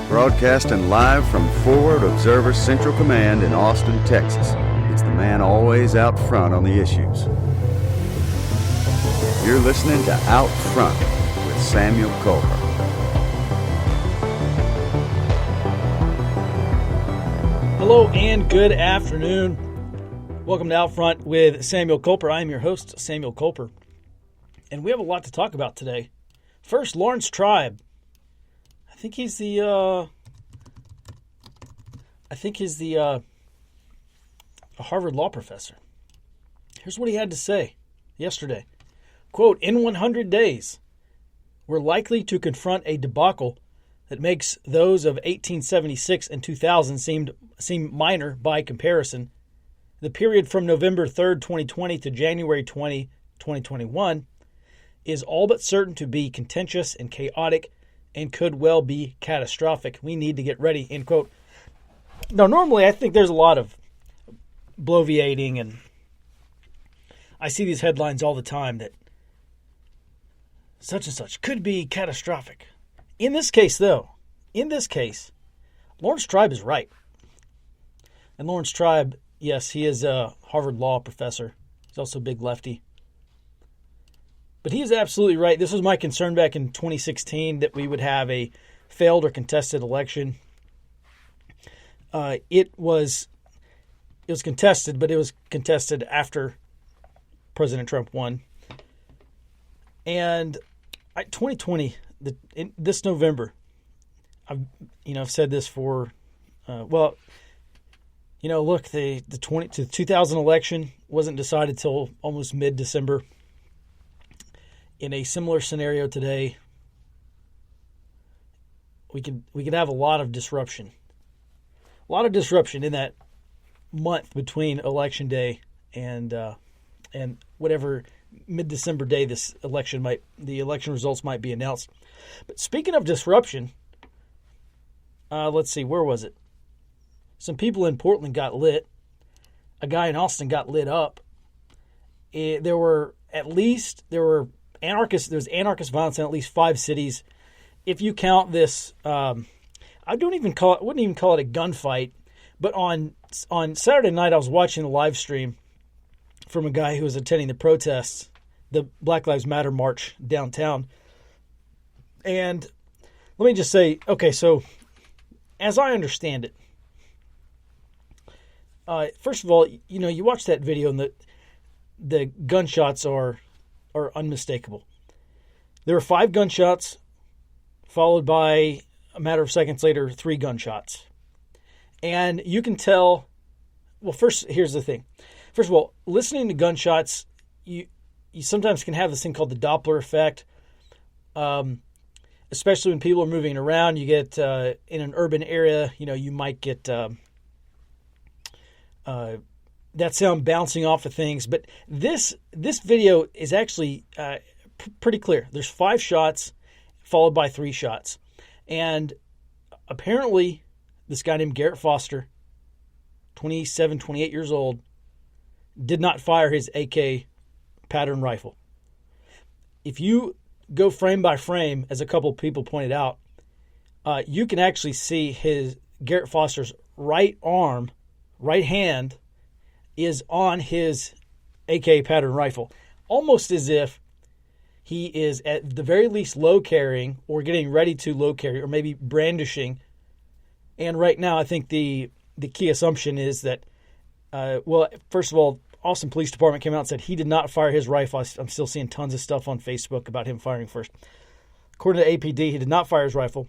Broadcasting live from Forward Observer Central Command in Austin, Texas. It's the man always out front on the issues. You're listening to Out Front with Samuel Culper. Hello and good afternoon. Welcome to Out Front with Samuel Culper. I am your host, Samuel Culper. And we have a lot to talk about today. First, Lawrence Tribe. I think he's the Harvard law professor. Here's what he had to say yesterday. Quote, in 100 days, we're likely to confront a debacle that makes those of 1876 and 2000 seem minor by comparison. The period from November 3rd, 2020 to January 20, 2021 is all but certain to be contentious and chaotic and could well be catastrophic. We need to get ready, end quote. Now, normally I think there's a lot of bloviating, and I see these headlines all the time that such and such could be catastrophic. In this case, Lawrence Tribe is right. And Lawrence Tribe, yes, he is a Harvard law professor. He's also a big lefty. But he is absolutely right. This was my concern back in 2016, that we would have a failed or contested election. It was contested, but it was contested after President Trump won. And 2020, this November, I've said this for, look, the 2000 election wasn't decided till almost mid-December. In a similar scenario today, we could have a lot of disruption. A lot of disruption in that month between Election Day and whatever mid-December day the election results might be announced. But speaking of disruption, let's see, where was it? Some people in Portland got lit. A guy in Austin got lit up. There was anarchist violence in at least 5 cities. If you count this, I wouldn't even call it a gunfight. But on Saturday night, I was watching a live stream from a guy who was attending the protests, the Black Lives Matter march downtown. And let me just say, okay, so as I understand it, first of all, you watch that video and the gunshots are unmistakable. There were 5 gunshots, followed by a matter of seconds later, 3 gunshots. And you can tell, well, first, here's the thing. First of all, listening to gunshots, you sometimes can have this thing called the Doppler effect, especially when people are moving around. You get, in an urban area, you might get that sound bouncing off of things. But this video is actually pretty clear. There's 5 shots followed by 3 shots. And apparently this guy named Garrett Foster, 27, 28 years old, did not fire his AK pattern rifle. If you go frame by frame, as a couple of people pointed out, you can actually see Garrett Foster's right hand is on his AK pattern rifle, almost as if he is at the very least low carrying or getting ready to low carry or maybe brandishing. And right now, I think the key assumption is that, first of all, Austin Police Department came out and said he did not fire his rifle. I'm still seeing tons of stuff on Facebook about him firing first. According to APD, he did not fire his rifle,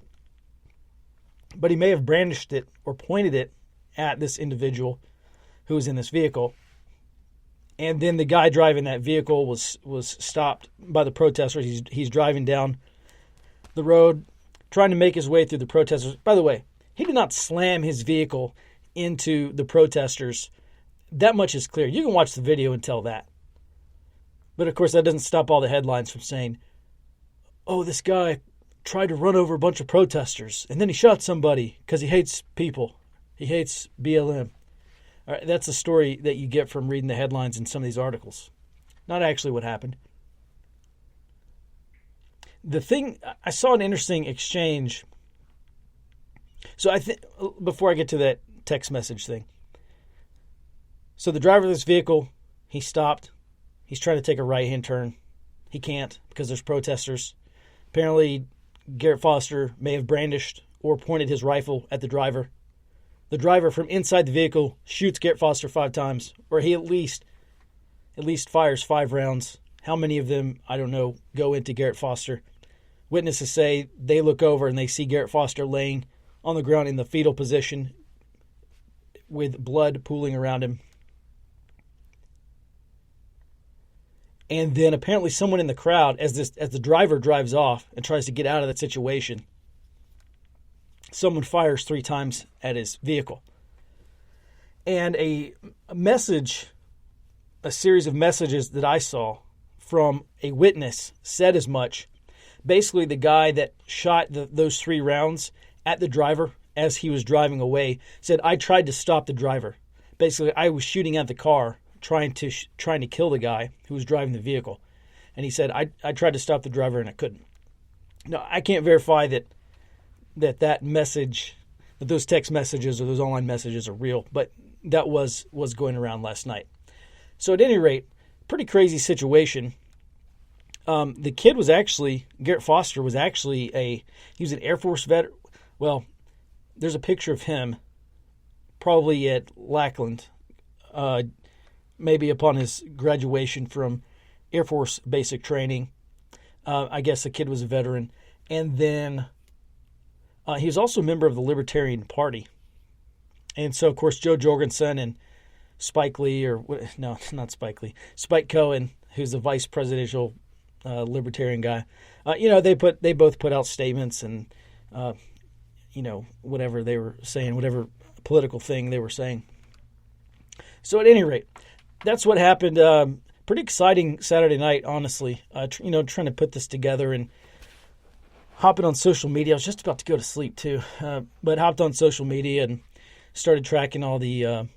but he may have brandished it or pointed it at this individual who was in this vehicle. And then the guy driving that vehicle was stopped by the protesters. He's driving down the road, trying to make his way through the protesters. By the way, he did not slam his vehicle into the protesters. That much is clear. You can watch the video and tell that. But of course, that doesn't stop all the headlines from saying, oh, this guy tried to run over a bunch of protesters, and then he shot somebody because he hates people. He hates BLM. All right, that's a story that you get from reading the headlines in some of these articles. Not actually what happened. The thing, I saw an interesting exchange. So I think, before I get to that text message thing. So the driver of this vehicle, he stopped. He's trying to take a right-hand turn. He can't because there's protesters. Apparently, Garrett Foster may have brandished or pointed his rifle at the driver. The driver from inside the vehicle shoots Garrett Foster 5 times, or he at least fires 5 rounds. How many of them, I don't know, go into Garrett Foster. Witnesses say they look over and they see Garrett Foster laying on the ground in the fetal position with blood pooling around him. And then apparently someone in the crowd, as the driver drives off and tries to get out of that situation, someone fires 3 times at his vehicle. And a series of messages that I saw from a witness said as much. Basically, the guy that shot those 3 rounds at the driver as he was driving away said, "I tried to stop the driver. Basically, I was shooting at the car, trying to kill the guy who was driving the vehicle." And he said, I tried to stop the driver and I couldn't. Now, I can't verify that message, that those text messages or those online messages are real, but that was going around last night. So at any rate, pretty crazy situation. The kid was actually, Garrett Foster was actually he was an Air Force vet. Well, there's a picture of him probably at Lackland, maybe upon his graduation from Air Force basic training. I guess the kid was a veteran. And then he was also a member of the Libertarian Party. And so, of course, Joe Jorgensen and Spike Lee, no, not Spike Lee, Spike Cohen, who's the vice presidential Libertarian guy, they both put out statements and, whatever they were saying, whatever political thing they were saying. So at any rate, that's what happened. Pretty exciting Saturday night, honestly. Trying to put this together and hopping on social media. I was just about to go to sleep too, but hopped on social media and started tracking all the,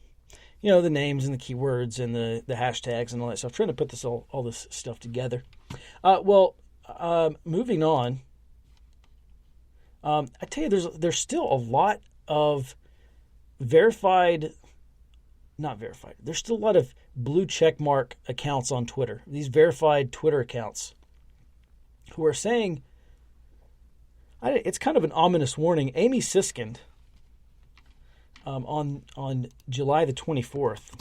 the names and the keywords and the hashtags and all that stuff. Trying to put this all this stuff together. Moving on. I tell you, there's still a lot of not verified. There's still a lot of blue check mark accounts on Twitter. These verified Twitter accounts who are saying, it's kind of an ominous warning. Amy Siskind, on July the 24th,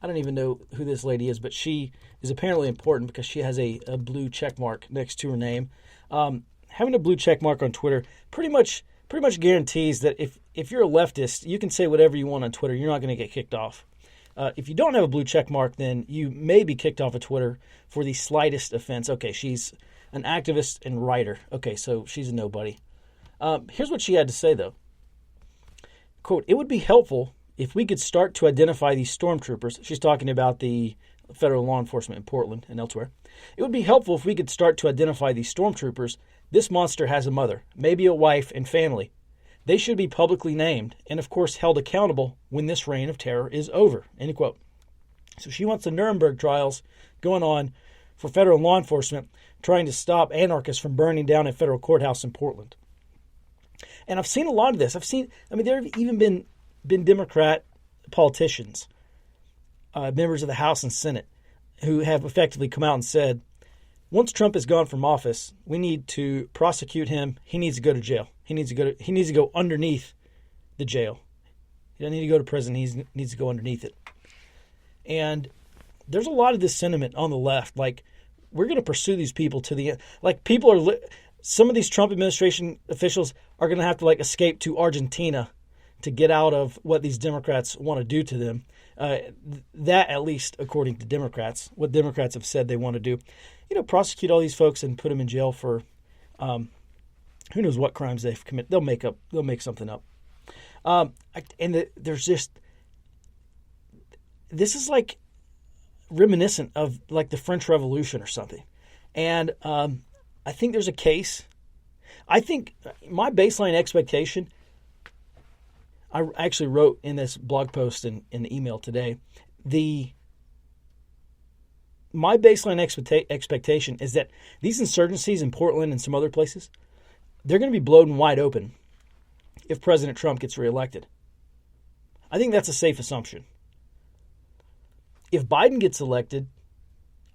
I don't even know who this lady is, but she is apparently important because she has a blue check mark next to her name. Having a blue check mark on Twitter pretty much guarantees that if you're a leftist, you can say whatever you want on Twitter. You're not going to get kicked off. If you don't have a blue check mark, then you may be kicked off of Twitter for the slightest offense. Okay, she's an activist and writer. Okay, so she's a nobody. Here's what she had to say, though. Quote, "It would be helpful if we could start to identify these stormtroopers." She's talking about the federal law enforcement in Portland and elsewhere. "It would be helpful if we could start to identify these stormtroopers. This monster has a mother, maybe a wife and family. They should be publicly named and, of course, held accountable when this reign of terror is over." End quote. So she wants the Nuremberg trials going on for federal law enforcement trying to stop anarchists from burning down a federal courthouse in Portland. And I've seen a lot of this. There have even been Democrat politicians, members of the House and Senate, who have effectively come out and said, once Trump is gone from office, we need to prosecute him. He needs to go to jail. He needs to go underneath the jail. He doesn't need to go to prison. He needs to go underneath it. And there's a lot of this sentiment on the left, like, we're going to pursue these people to the end. Like, some of these Trump administration officials are going to have to escape to Argentina to get out of what these Democrats want to do to them. That, at least according to Democrats, what Democrats have said they want to do, prosecute all these folks and put them in jail for who knows what crimes they've committed. They'll make something up. This is like reminiscent of like the French Revolution or something. And I think there's a case. I think my baseline expectation, I actually wrote in this blog post in the email today, the my baseline expectation is that these insurgencies in Portland and some other places, they're going to be blown wide open if President Trump gets reelected. I think that's a safe assumption. If Biden gets elected,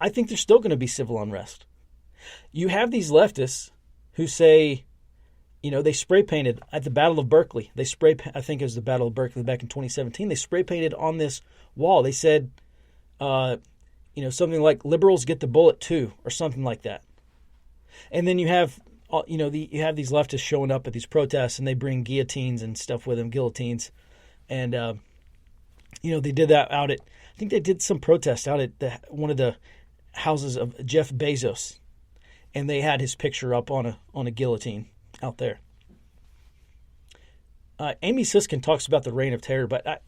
I think there's still going to be civil unrest. You have these leftists who say, they spray painted at the Battle of Berkeley. I think it was the Battle of Berkeley back in 2017. They spray painted on this wall. They said, something like "liberals get the bullet too," or something like that. And then you have, you have these leftists showing up at these protests, and they bring guillotines and stuff with them, guillotines, and they did that out at. I think they did some protest out at one of the houses of Jeff Bezos, and they had his picture up on a guillotine out there. Amy Siskin talks about the reign of terror, but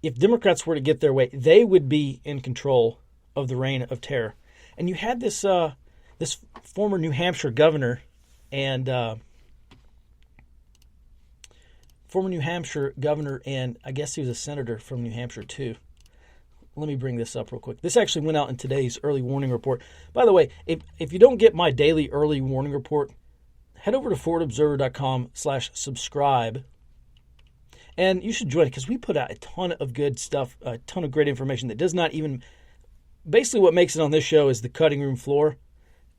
if Democrats were to get their way, they would be in control of the reign of terror. And you had this former New Hampshire governor and I guess he was a senator from New Hampshire too. Let me bring this up real quick. This actually went out in today's early warning report. By the way, if you don't get my daily early warning report, head over to forwardobserver.com/subscribe. And you should join it because we put out a ton of good stuff, a ton of great information that does not even... Basically what makes it on this show is the cutting room floor,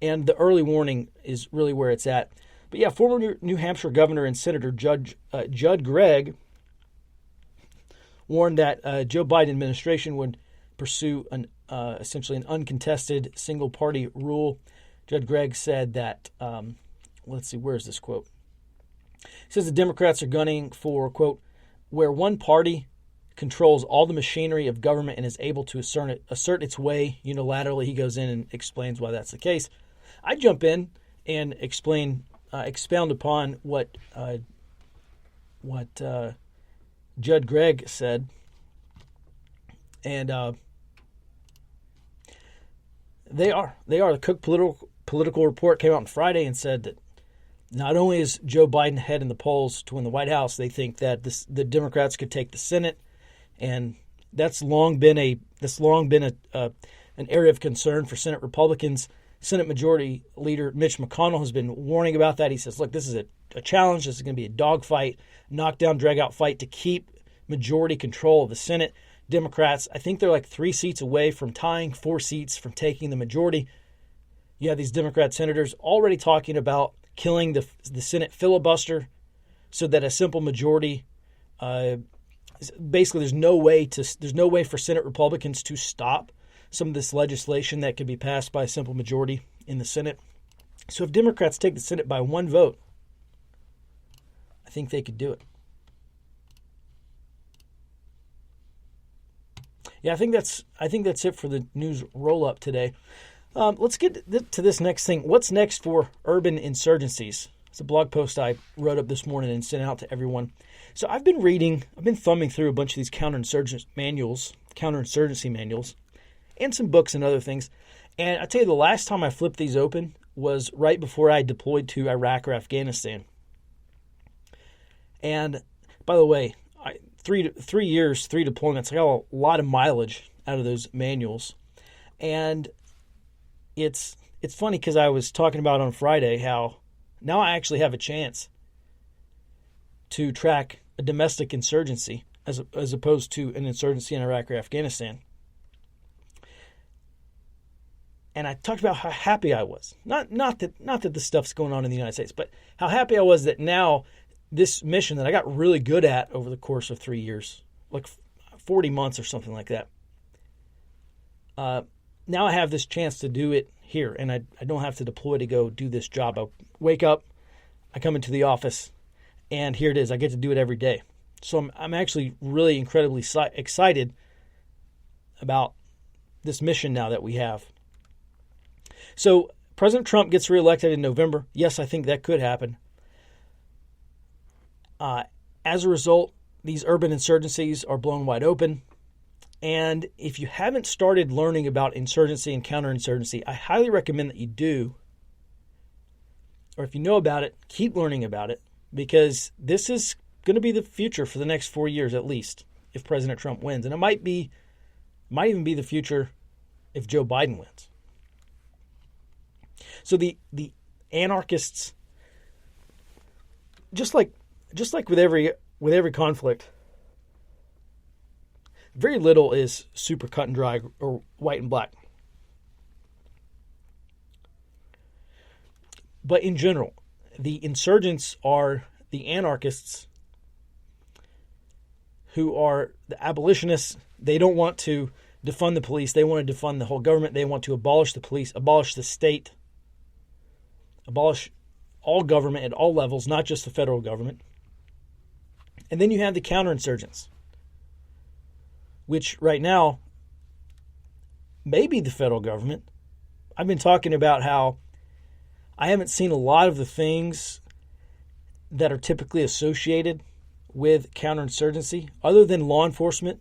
and the early warning is really where it's at. But yeah, former New Hampshire Governor and Senator Judd Gregg warned that Joe Biden administration would pursue essentially an uncontested single-party rule. Judd Gregg said that, let's see, where's this quote? He says the Democrats are gunning for, quote, where one party controls all the machinery of government and is able to assert its way unilaterally. He goes in and explains why that's the case. I jump in and expound upon what Judd Gregg said, and they are. The Cook political report came out on Friday and said that not only is Joe Biden ahead in the polls to win the White House, they think that the Democrats could take the Senate, and that's long been an area of concern for Senate Republicans. Senate Majority Leader Mitch McConnell has been warning about that. He says, look, this is a challenge. This is going to be a dogfight, knockdown, drag-out fight to keep majority control of the Senate. Democrats, I think they're like 3 seats away from tying, 4 seats from taking the majority. You have these Democrat senators already talking about killing the Senate filibuster so that a simple majority, basically there's no way for Senate Republicans to stop some of this legislation that could be passed by a simple majority in the Senate. So if Democrats take the Senate by 1 vote, I think they could do it. Yeah, I think that's it for the news roll-up today. Let's get to this next thing. What's next for urban insurgencies? It's a blog post I wrote up this morning and sent out to everyone. So I've been thumbing through a bunch of these counterinsurgency manuals, and some books and other things. And I tell you, the last time I flipped these open was right before I deployed to Iraq or Afghanistan. And by the way, 3 years, 3 deployments, I got a lot of mileage out of those manuals. And it's funny because I was talking about on Friday how now I actually have a chance to track a domestic insurgency as opposed to an insurgency in Iraq or Afghanistan. And I talked about how happy I was. Not that this stuff's going on in the United States, but how happy I was that now this mission that I got really good at over the course of 3 years, like 40 months or something like that. Now I have this chance to do it here, and I don't have to deploy to go do this job. I wake up, I come into the office, and here it is. I get to do it every day. So I'm actually really incredibly excited about this mission now that we have. So President Trump gets reelected in November. Yes, I think that could happen. As a result, these urban insurgencies are blown wide open. And if you haven't started learning about insurgency and counterinsurgency, I highly recommend that you do. Or if you know about it, keep learning about it, because this is going to be the future for the next 4 years at least if President Trump wins. And it might even be the future if Joe Biden wins. So the anarchists, just like with every conflict, very little is super cut and dry or white and black. But in general, the insurgents are the anarchists who are the abolitionists. They don't want to defund the police. They want to defund the whole government. They want to abolish the police, abolish the state, abolish all government at all levels, not just the federal government. And then you have the counterinsurgents, which right now may be the federal government. I've been talking about how I haven't seen a lot of the things that are typically associated with counterinsurgency, other than law enforcement.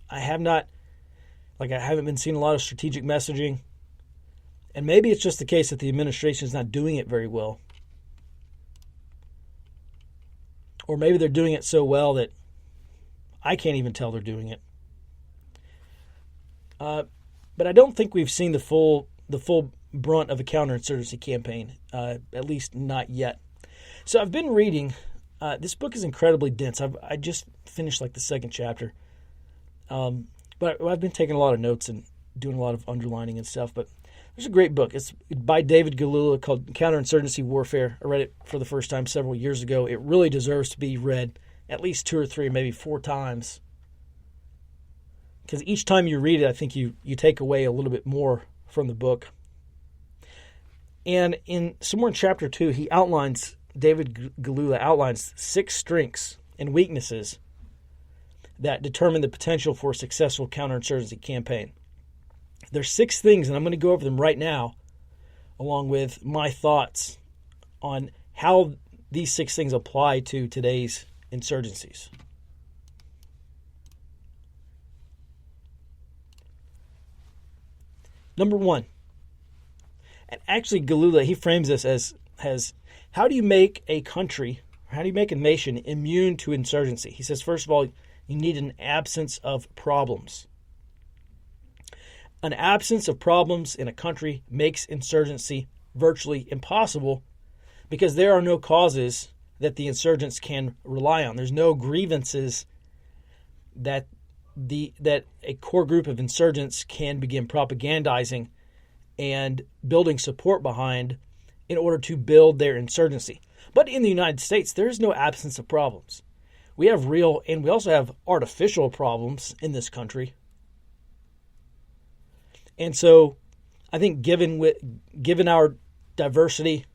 I haven't been seeing a lot of strategic messaging. And maybe it's just the case that the administration is not doing it very well. Or maybe they're doing it so well that I can't even tell they're doing it. But I don't think we've seen the full brunt of a counterinsurgency campaign, at least not yet. So I've been reading. This book is incredibly dense. I just finished like the second chapter. But I've been taking a lot of notes and doing a lot of underlining and stuff. But there's a great book. It's by David Galula called Counterinsurgency Warfare. I read it for the first time several years ago. It really deserves to be read at least 2 or 3, maybe 4 times. Because each time you read it, I think you take away a little bit more from the book. And somewhere in chapter 2, David Galula outlines 6 strengths and weaknesses that determine the potential for a successful counterinsurgency campaign. There's 6 things, and I'm going to go over them right now, along with my thoughts on how these 6 things apply to today's insurgencies. Number 1, and actually Galula, he frames this as how do you make a country, or how do you make a nation immune to insurgency? He says, first of all, you need an absence of problems. An absence of problems in a country makes insurgency virtually impossible because there are no causes that the insurgents can rely on. There's no grievances that a core group of insurgents can begin propagandizing and building support behind in order to build their insurgency. But in the United States, there is no absence of problems. We have real, and we also have artificial problems in this country. And so I think given our diversity,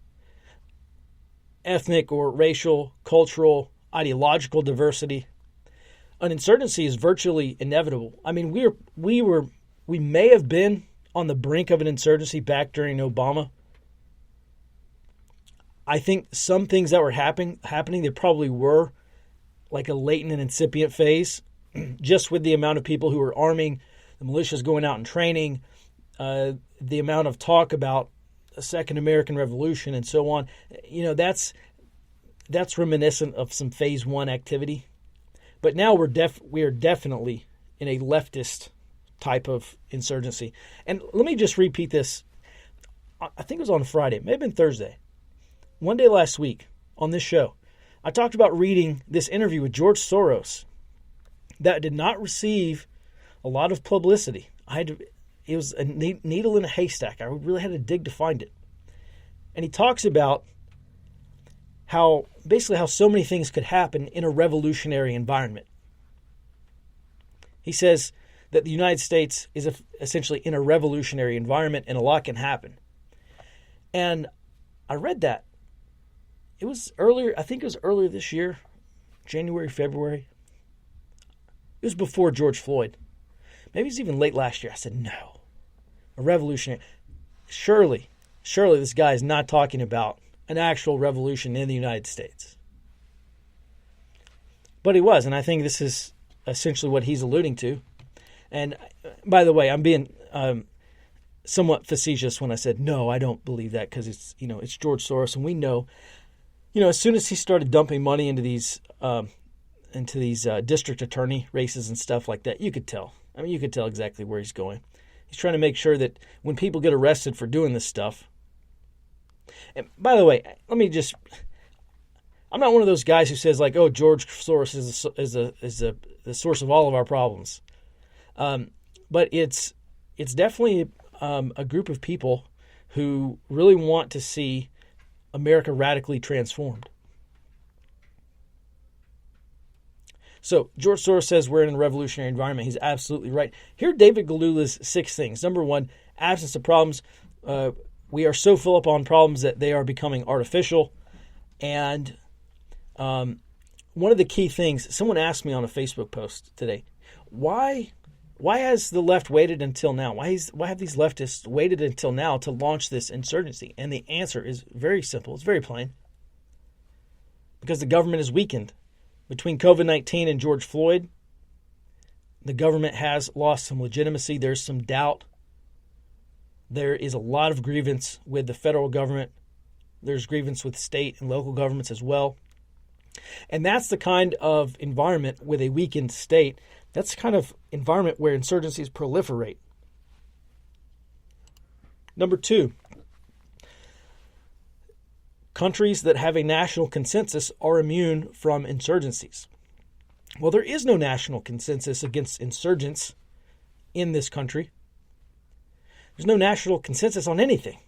ethnic or racial, cultural, ideological diversity, an insurgency is virtually inevitable. I mean, we may have been on the brink of an insurgency back during Obama. I think some things that were happening, they probably were like a latent and incipient phase, just with the amount of people who were arming, the militias going out and training, the amount of talk about a second American Revolution and so on. That's reminiscent of some phase 1 activity. But now we are definitely in a leftist type of insurgency. And let me just repeat this. I think it was on Friday, it may have been Thursday. One day last week on this show, I talked about reading this interview with George Soros that did not receive a lot of publicity. It was a needle in a haystack. I really had to dig to find it. And he talks about how so many things could happen in a revolutionary environment. He says that the United States is essentially in a revolutionary environment and a lot can happen. And I read that. It was earlier, I think it was earlier this year, January, February. It was before George Floyd. Maybe it was even late last year. I said, no, a revolutionary. Surely this guy is not talking about an actual revolution in the United States. But he was, and I think this is essentially what he's alluding to. And by the way, I'm being somewhat facetious when I said, no, I don't believe that, because it's George Soros, and we know, as soon as he started dumping money into these district attorney races and stuff like that, you could tell. I mean, you could tell exactly where he's going. He's trying to make sure that when people get arrested for doing this stuff. And by the way, I'm not one of those guys who says like, "Oh, George Soros is the source of all of our problems," but it's definitely a group of people who really want to see America radically transformed. So George Soros says we're in a revolutionary environment. He's absolutely right. Here are David Galula's 6 things. Number 1, absence of problems. We are so full up on problems that they are becoming artificial. And one of the key things, someone asked me on a Facebook post today, why has the left waited until now? Why have these leftists waited until now to launch this insurgency? And the answer is very simple. It's very plain. Because the government is weakened. Between COVID-19 and George Floyd, the government has lost some legitimacy. There's some doubt. There is a lot of grievance with the federal government. There's grievance with state and local governments as well. And that's the kind of environment with a weakened state. That's the kind of environment where insurgencies proliferate. Number 2, countries that have a national consensus are immune from insurgencies. Well, there is no national consensus against insurgents in this country. There's no national consensus on anything.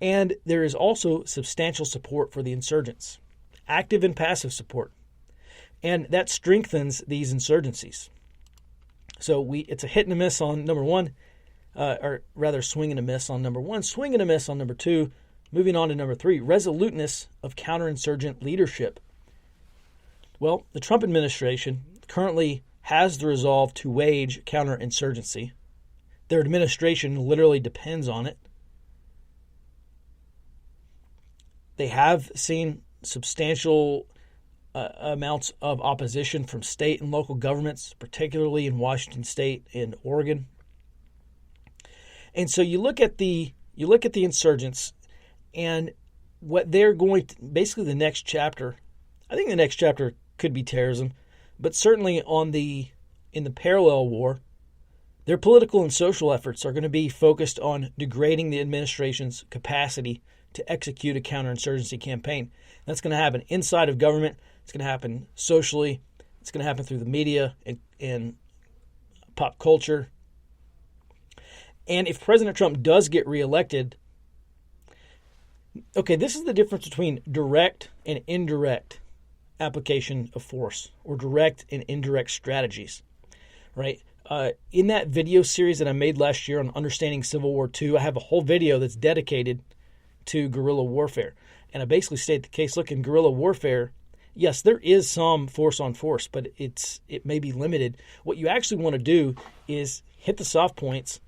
And there is also substantial support for the insurgents, active and passive support. And that strengthens these insurgencies. So it's a hit and a miss on number 1, or rather swing and a miss on number 1, swing and a miss on number 2. Moving on to number 3, resoluteness of counterinsurgent leadership. Well, the Trump administration currently has the resolve to wage counterinsurgency. Their administration literally depends on it. They have seen substantial amounts of opposition from state and local governments, particularly in Washington State and Oregon. And so you look at the insurgents and what they're going to, basically the next chapter. I think the next chapter could be terrorism, but certainly in the parallel war, their political and social efforts are going to be focused on degrading the administration's capacity to execute a counterinsurgency campaign. That's going to happen inside of government. It's going to happen socially. It's going to happen through the media and pop culture. And if President Trump does get reelected, okay, this is the difference between direct and indirect application of force, or direct and indirect strategies, right? In that video series that I made last year on understanding Civil War II, I have a whole video that's dedicated to guerrilla warfare. And I basically state the case, look, in guerrilla warfare, yes, there is some force on force, but it may be limited. What you actually want to do is hit the soft points,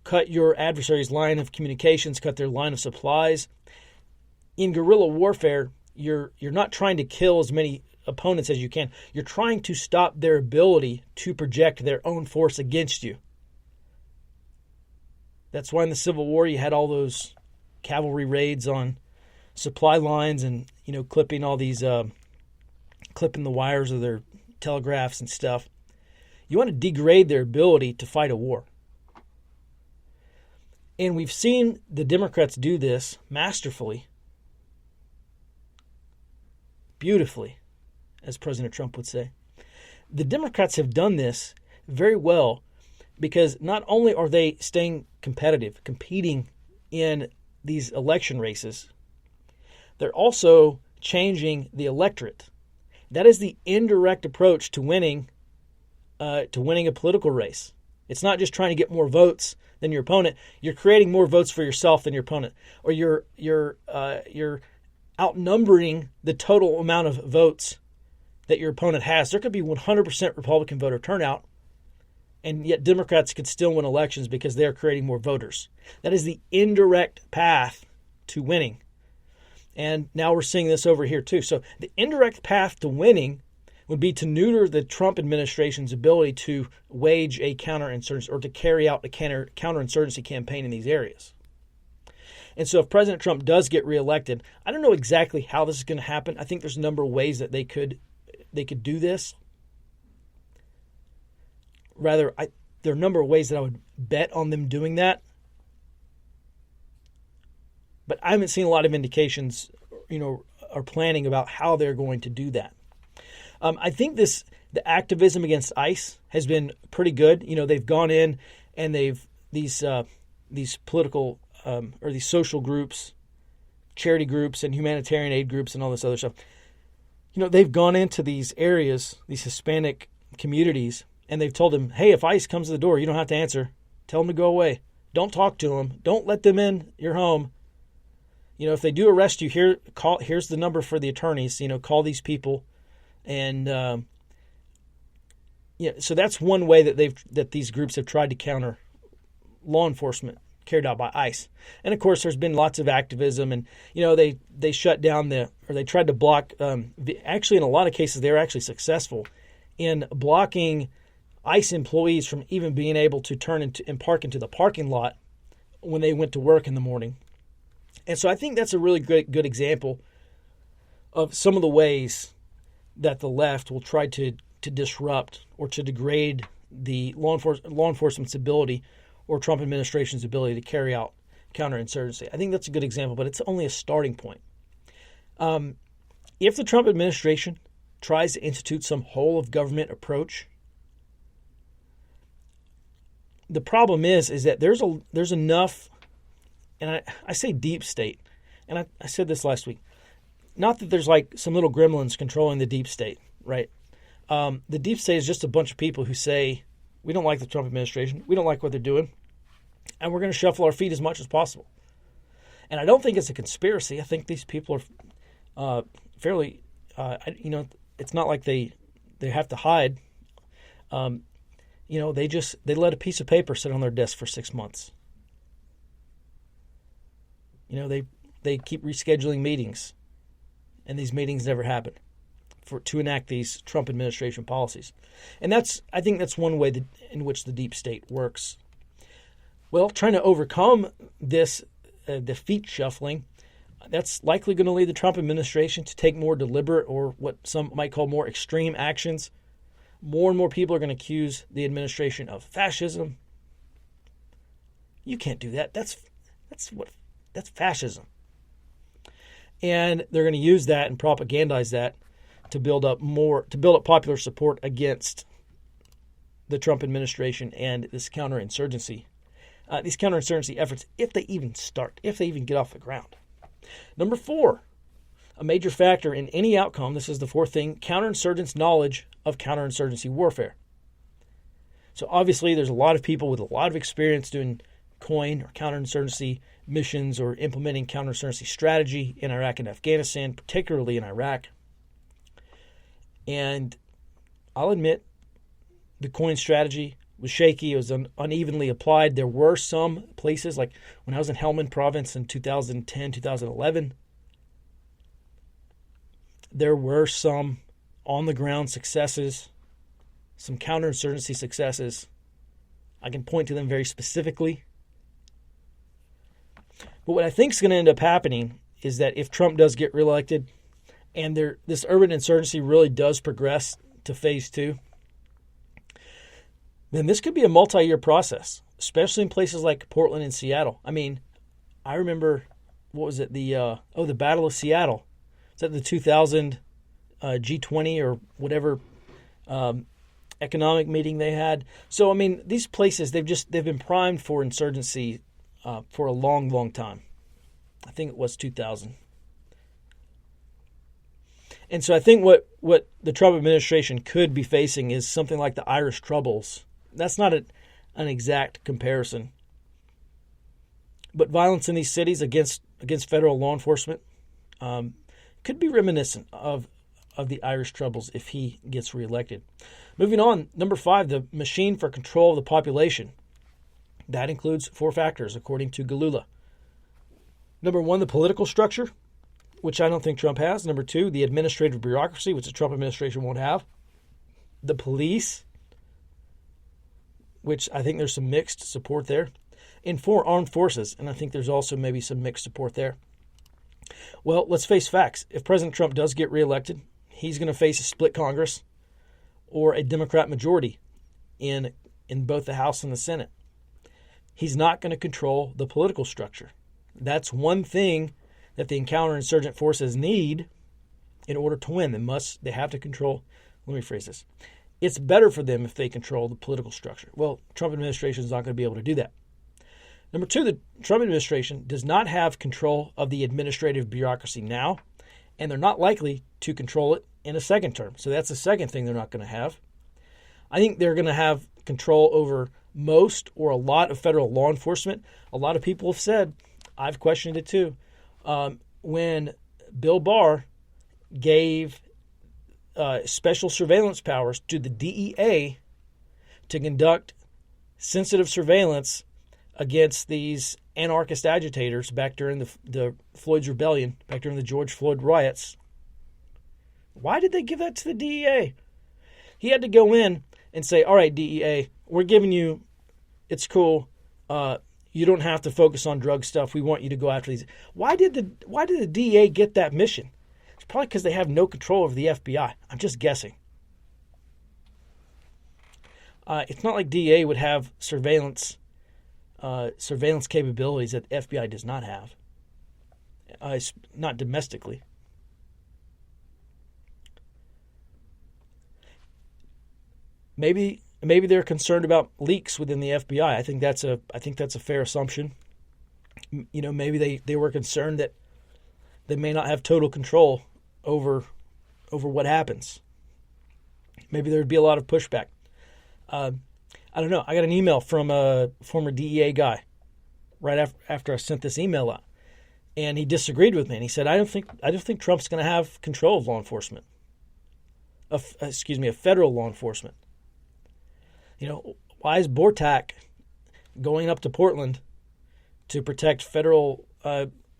cut your adversary's line of communications, cut their line of supplies. In guerrilla warfare, you're not trying to kill as many opponents as you can. You're trying to stop their ability to project their own force against you. That's why in the Civil War you had all those cavalry raids on supply lines and, clipping all these, clipping the wires of their telegraphs and stuff. You want to degrade their ability to fight a war. And we've seen the Democrats do this masterfully, beautifully, as President Trump would say. The Democrats have done this very well because not only are they staying competitive, competing in these election races, they're also changing the electorate. That is the indirect approach to winning a political race. It's not just trying to get more votes than your opponent. You're creating more votes for yourself than your opponent, or you're outnumbering the total amount of votes that your opponent has. There could be 100% Republican voter turnout, and yet Democrats could still win elections because they're creating more voters. That is the indirect path to winning. And now we're seeing this over here too. So the indirect path to winning would be to neuter the Trump administration's ability to wage a counterinsurgency or to carry out a counterinsurgency campaign in these areas. And so if President Trump does get reelected, I don't know exactly how this is going to happen. I think there's a number of ways that they could do this. there are a number of ways that I would bet on them doing that. But I haven't seen a lot of indications, or planning about how they're going to do that. I think the activism against ICE has been pretty good. They've gone in and these political or these social groups, charity groups, and humanitarian aid groups, and all this other stuff. They've gone into these areas, these Hispanic communities, and they've told them, hey, if ICE comes to the door, you don't have to answer. Tell them to go away. Don't talk to them. Don't let them in your home. If they do arrest you, here's the number for the attorneys. Call these people, and so that's one way that these groups have tried to counter law enforcement carried out by ICE. And of course, there's been lots of activism, and they shut down they tried to block. Actually, in a lot of cases, they were actually successful in blocking ICE employees from even being able to turn into and park into the parking lot when they went to work in the morning. And so I think that's a really good example of some of the ways that the left will try to disrupt or to degrade the law enforcement's ability or Trump administration's ability to carry out counterinsurgency. I think that's a good example, but it's only a starting point. If the Trump administration tries to institute some whole-of-government approach, the problem is that there's enough, and I say deep state, and I said this last week, not that there's like some little gremlins controlling the deep state, right? The deep state is just a bunch of people who say, we don't like the Trump administration, we don't like what they're doing, and we're going to shuffle our feet as much as possible. And I don't think it's a conspiracy. I think these people are fairly, it's not like they have to hide. They let a piece of paper sit on their desk for 6 months. They keep rescheduling meetings, and these meetings never happen to enact these Trump administration policies. And I think that's one way in which the deep state works. Well, trying to overcome this feet shuffling, that's likely going to lead the Trump administration to take more deliberate, or what some might call more extreme actions. More and more people are going to accuse the administration of fascism. You can't do that. That's fascism. And they're going to use that and propagandize that to build up popular support against the Trump administration and this counterinsurgency. These counterinsurgency efforts, if they even get off the ground. Number 4, a major factor in any outcome, this is the 4th thing, counterinsurgents' knowledge of counterinsurgency warfare. So obviously there's a lot of people with a lot of experience doing COIN or counterinsurgency missions or implementing counterinsurgency strategy in Iraq and Afghanistan, particularly in Iraq. And I'll admit the COIN strategy was shaky. It was unevenly applied. There were some places, like when I was in Helmand province in 2010, 2011, there were some on-the-ground successes, some counterinsurgency successes. I can point to them very specifically. But what I think is going to end up happening is that if Trump does get reelected and this urban insurgency really does progress to phase 2, then this could be a multi-year process, especially in places like Portland and Seattle. I mean, I remember, what was it, the Battle of Seattle. Is that the 2000 G20 or whatever economic meeting they had? So, I mean, these places, they've been primed for insurgency for a long, long time. I think it was 2000. And so I think what the Trump administration could be facing is something like the Irish Troubles. That's not an exact comparison. But violence in these cities against federal law enforcement could be reminiscent of the Irish Troubles if he gets reelected. Moving on, number 5, the machine for control of the population. That includes 4 factors, according to Galula. Number 1, the political structure, which I don't think Trump has. Number 2, the administrative bureaucracy, which the Trump administration won't have. The police, which I think there's some mixed support there. And 4, armed forces, and I think there's also maybe some mixed support there. Well, let's face facts. If President Trump does get reelected, he's going to face a split Congress or a Democrat majority in in both the House and the Senate. He's not going to control the political structure. That's one thing that the counterinsurgent forces need in order to win. They have to control. Let me phrase this. It's better for them if they control the political structure. Well, Trump administration is not going to be able to do that. Number two, the Trump administration does not have control of the administrative bureaucracy now, and they're not likely to control it in a second term. So that's the second thing they're not going to have. I think they're going to have control over most or a lot of federal law enforcement. A lot of people have said, I've questioned it too, when Bill Barr gave special surveillance powers to the DEA to conduct sensitive surveillance against these anarchist agitators back during the Floyd's Rebellion, back during the George Floyd riots. Why did they give that to the DEA? He had to go in and say, all right, DEA, we're giving you, it's cool. You don't have to focus on drug stuff. We want you to go after these. Why did the DEA get that mission? It's probably because they have no control over the FBI. I'm just guessing. It's not like DEA would have surveillance capabilities that the FBI does not have. Not domestically. Maybe they're concerned about leaks within the FBI. I think that's a fair assumption. You know, maybe they were concerned that they may not have total control over what happens. Maybe there would be a lot of pushback. I don't know. I got an email from a former DEA guy right after I sent this email out, and he disagreed with me. And he said, "I don't think Trump's going to have control of law enforcement. Of federal law enforcement. You know, why is Bortak going up to Portland to protect federal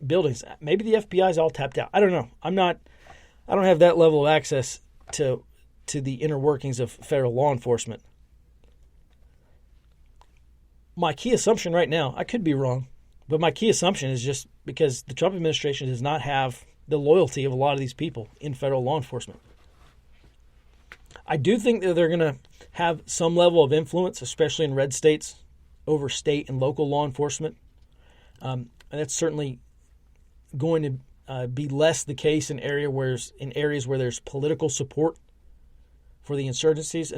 buildings? Maybe the FBI is all tapped out. I don't know. I don't have that level of access to the inner workings of federal law enforcement. My key assumption right now, I could be wrong, but my key assumption is just because the Trump administration does not have the loyalty of a lot of these people in federal law enforcement. I do think that they're going to have some level of influence, especially in red states, over state and local law enforcement. And that's certainly going to be less the case in areas where there's political support for the insurgencies.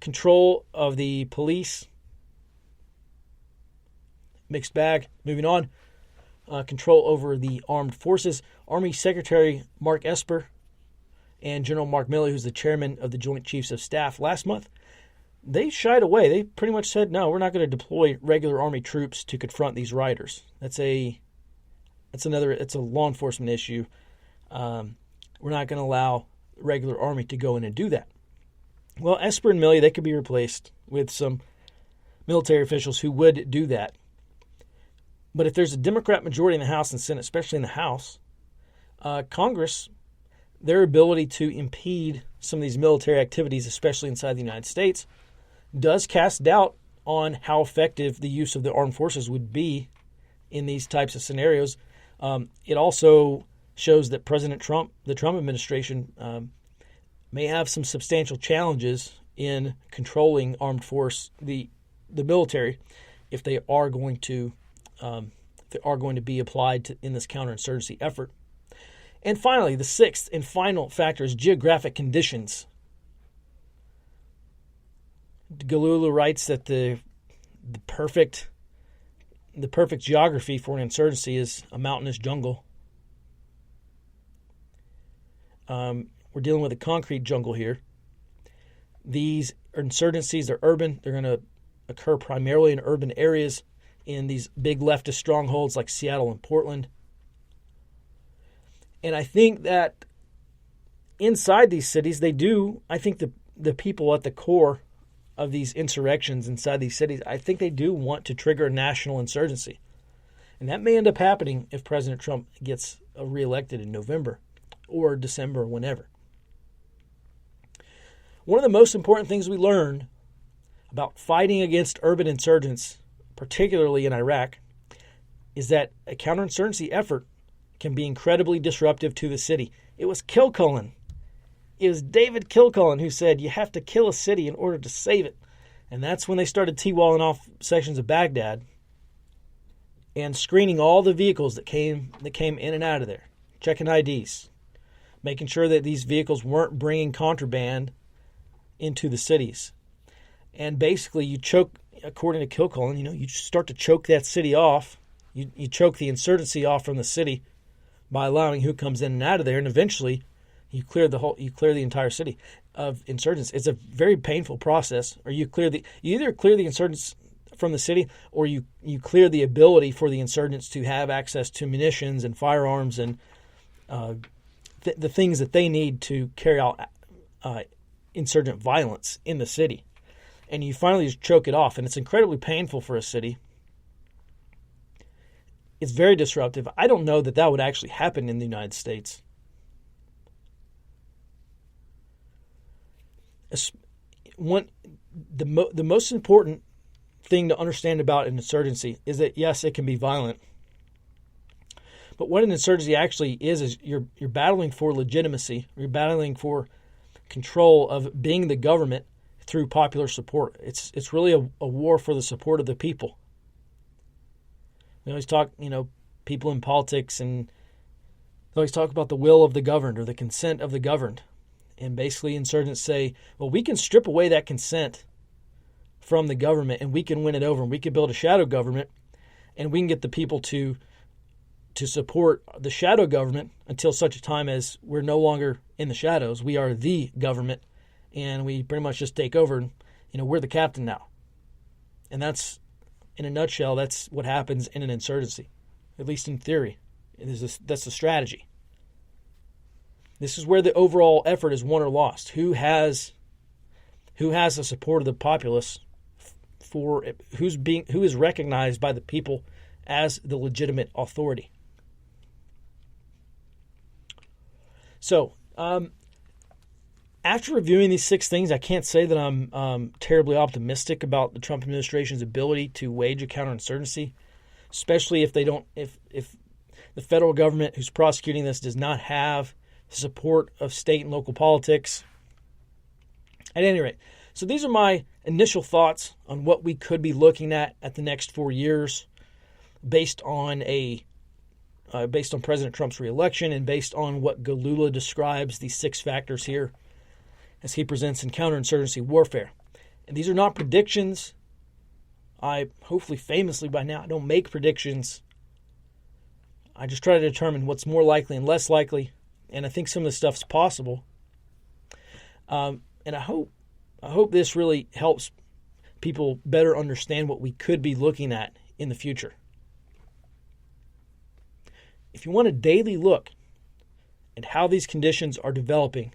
Control of the police, mixed bag. Moving on, control over the armed forces. Army Secretary Mark Esper and General Mark Milley, who's the chairman of the Joint Chiefs of Staff, last month, they shied away. They pretty much said, no, we're not going to deploy regular Army troops to confront these rioters. It's a law enforcement issue. We're not going to allow regular Army to go in and do that. Well, Esper and Milley, they could be replaced with some military officials who would do that. But if there's a Democrat majority in the House and Senate, especially in the House, Congress, their ability to impede some of these military activities, especially inside the United States, does cast doubt on how effective the use of the armed forces would be in these types of scenarios. It also shows that President Trump, the Trump administration, may have some substantial challenges in controlling armed force, the military, if they are going to be applied in this counterinsurgency effort. And finally, the sixth and final factor is geographic conditions. Galula writes that the perfect geography for an insurgency is a mountainous jungle. We're dealing with a concrete jungle here. These insurgencies are urban. They're going to occur primarily in urban areas in these big leftist strongholds like Seattle and Portland. And I think that inside these cities, I think the people at the core of these insurrections inside these cities, I think they do want to trigger a national insurgency. And that may end up happening if President Trump gets reelected in November or December or whenever. One of the most important things we learned about fighting against urban insurgents, particularly in Iraq, is that a counterinsurgency effort can be incredibly disruptive to the city. It was kill-culling It was David Kilcullen who said, you have to kill a city in order to save it. And that's when they started T-walling off sections of Baghdad and screening all the vehicles that came in and out of there, checking IDs, making sure that these vehicles weren't bringing contraband into the cities. And basically you choke, according to Kilcullen, you start to choke that city off. You choke the insurgency off from the city by allowing who comes in and out of there, and eventually you clear the entire city of insurgents. It's a very painful process. Or you either clear the insurgents from the city, or you clear the ability for the insurgents to have access to munitions and firearms and the things that they need to carry out insurgent violence in the city. And you finally just choke it off, and it's incredibly painful for a city. It's very disruptive. I don't know that would actually happen in the United States. The most important thing to understand about an insurgency is that, yes, it can be violent. But what an insurgency actually is you're battling for legitimacy. You're battling for control of being the government through popular support. It's really a war for the support of the people. We always talk, people in politics, and they always talk about the will of the governed or the consent of the governed. And basically insurgents say, well, we can strip away that consent from the government and we can win it over, and we can build a shadow government, and we can get the people to support the shadow government until such a time as we're no longer in the shadows. We are the government, and we pretty much just take over, and we're the captain now. And that's, in a nutshell, that's what happens in an insurgency, at least in theory. That's the strategy. This is where the overall effort is won or lost. Who has the support of the populace, who is recognized by the people as the legitimate authority. So, after reviewing these 6 things, I can't say that I'm terribly optimistic about the Trump administration's ability to wage a counterinsurgency, especially if the federal government who's prosecuting this does not have the support of state and local politics. At any rate, so these are my initial thoughts on what we could be looking at the next 4 years, based on President Trump's reelection and based on what Galula describes these 6 factors here as he presents in counterinsurgency warfare. And these are not predictions. I hopefully famously by now I don't make predictions. I just try to determine what's more likely and less likely, and I think some of this stuff's possible. And I hope this really helps people better understand what we could be looking at in the future. If you want a daily look at how these conditions are developing,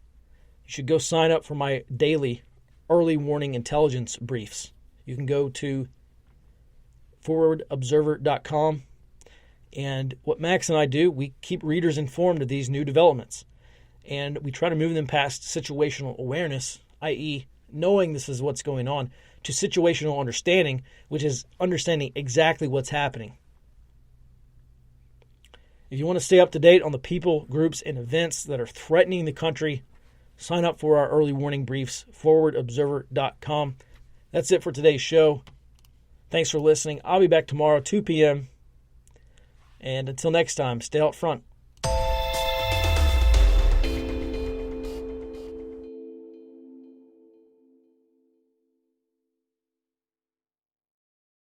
you should go sign up for my daily early warning intelligence briefs. You can go to forwardobserver.com. And what Max and I do, we keep readers informed of these new developments. And we try to move them past situational awareness, i.e., knowing this is what's going on, to situational understanding, which is understanding exactly what's happening. If you want to stay up to date on the people, groups, and events that are threatening the country, sign up for our early warning briefs, forwardobserver.com. That's it for today's show. Thanks for listening. I'll be back tomorrow, 2 p.m. And until next time, stay out front.